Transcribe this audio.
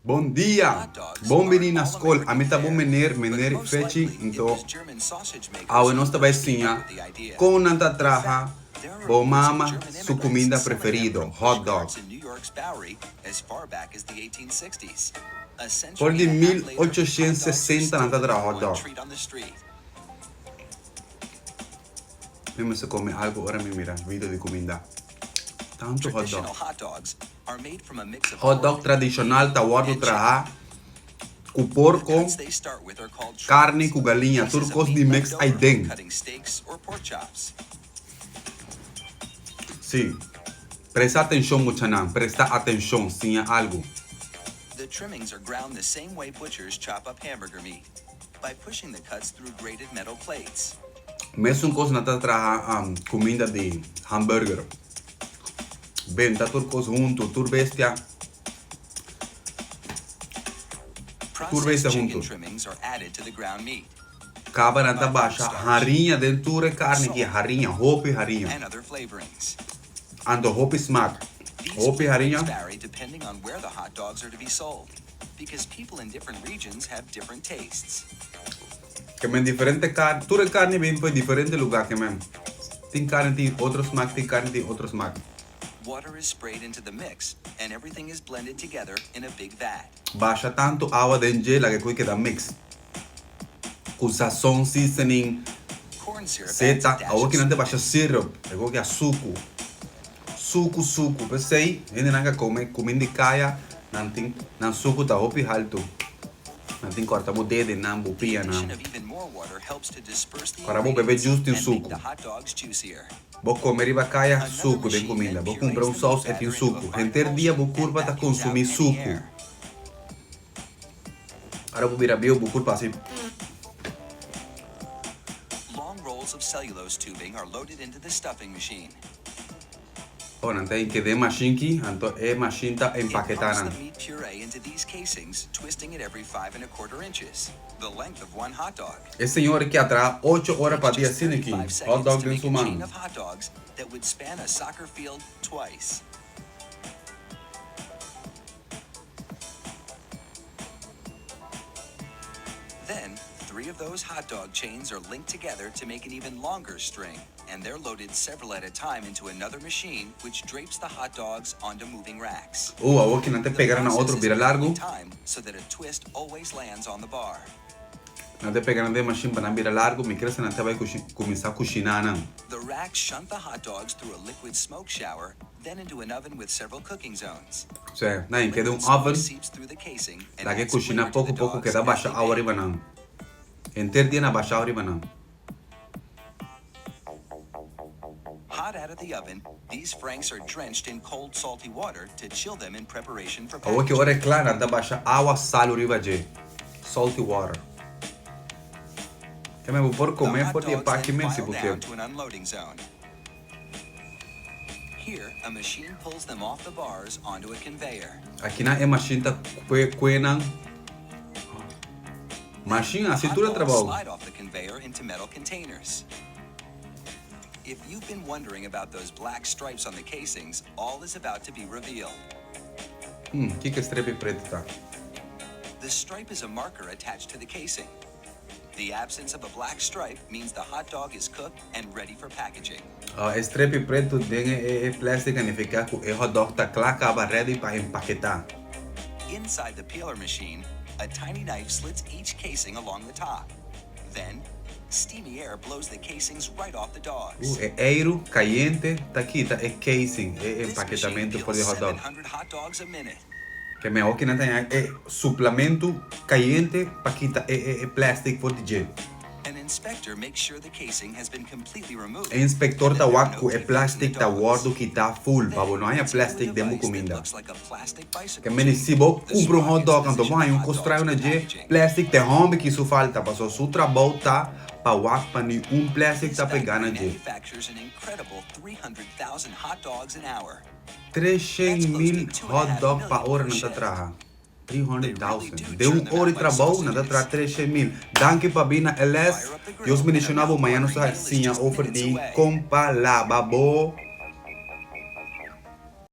Bondia! Bom bini na skol. A mim tá bom meneer ifechi. Então, a nossa vai siña. Kon Nan tá traha. Bom mama, sua comida preferida, hotdog. Por de 1860 não tá traha hotdog. Mesmo se come algo, ora me mira, vídeo de comida. Tanto hotdog. Hotdog tradicional tá guardo traha. Com porco, carne com galinha, turcos de mix aí dentro. Sim. Presta atenção, Muchanan. Presta atenção, sim, algo. The trimmings are ground the same way butchers chop up hamburger meat, by pushing the cuts through grated metal plates. Mesmo coisa na traha comida de hambúrguer. Bem, tá turcos junto, bestia. Processed chicken trimmings are added to the ground meat. Caba na baixa, harinha dentro da carne que harinha, hope harinha. And other flavorings. Ando hope smack. These Hope harinha. flavors vary depending on where the hot dogs are to be sold, because people in different regions have different tastes. Que men diferente carne, toda carne vem para diferente lugar que men. Tem carne tem outro smack, tem carne tem outro smack. Water is sprayed into the mix, and everything is blended together in a big vat. Baixa tanto água dentro gela que coi que dá mix. Com sazon, seasoning, Corn syrup adds a seta, dash água of que não tem sweetness. baixa syrup, é coi que é suco. Suco. Pensei, ainda não come comida caia, não suco tá hopi alto. Não tem corta o dedo, não bupia, The addition não. of even more water helps to disperse the Para vou beber ingredients justo em and suco. make the hot dogs juicier. Vou comer riba caia, suco de comida. Vou comprar sauce e tem suco. Enter dia vou curva tá consumir suco. Agora vou virar bio, vou curva assim. Long rolls of cellulose tubing are loaded into the stuffing machine. Oh, não tem que de machine aqui, então é machine tá It pumps empaquetada. the meat puree into these casings, twisting it every 5¼ inches, the length of one hot dog. Esse senhor aqui atrás, 8 horas para dia Just assim aqui. 35 seconds Hot dog to em make sua a chain mão. of hot dogs that would span a soccer field twice. Then, 3 of those hot dog chains are linked together to make an even longer string, and they're loaded several at a time into another machine, which drapes the hot dogs onto moving racks. Oh, aqui não tem The pegar na outro, process vira is largo. quickly timed so that a twist always lands on the bar. Não tem pegar na machine para não virar largo, me cresce não tem vai começar a cozinhar não. The racks shunt the hot dogs through a liquid smoke shower, then into an oven with several cooking zones. Cioè, não, queda Liquid oven, smoke seeps through the casing and daqui adds cozinhar flavor to the pouco, dogs queda as baixa they a bake. riba não. Enter dia na baixa a riba não. Hot out of the oven, these franks are drenched in cold, salty water to chill them in preparation for Agora que packaging. hora é clara, da baixa água, sal, riba de. Salty water. Que mesmo por The comer, hot pode ir dogs para then aqui mesmo, file porque down to an unloading zone. Here, a machine pulls them off the bars onto a conveyor. aqui na é machine tá cuenam. Machine, assim Hot tudo é dogs trabalho. slide off the conveyor into metal containers. If you've been wondering about those black stripes on the casings, all is about to be revealed. Que estrepe preto tá? The stripe is a marker attached to the casing. The absence of a black stripe means the hot dog is cooked and ready for packaging. Estrepe preto tem é plástico, significa que o hot dog tá claro, acaba ready para empaquetar. Inside the peeler machine, a tiny knife slits each casing along the top. Then, steamy air blows the casings right off the dogs. É aero, caliente, tá aqui, tá é casing, é This machine empaquetamento por peels hot dog. 700 hot dogs a minute. Que me aqui não tem é suplemento caliente para quitar é plástico por DJ. An inspector makes sure the casing has been completely removed. O inspector and tá that there are waco no é defects in plástico the tá dogs. guardo que tá full, Then, babo não é it's plástico a demo device that comida. looks like a plastic bicycle Que me se vou chain. The comprar hot sprockets dog, então position vai the um hot constrói dogs uma for de packaging. plástico te rompe que isso falta, passou su trabalho tá para waco para nenhum plástico This tá factory pegando de. manufactures an incredible 300,000 hot dogs an hour. 300,000 hot dog para hora não tá traha. 300,000. De hora de trabalho, não tá traha 300,000. Danke para bina LS. Deus me mencionava amanhã nossa siña offer de compa la babo.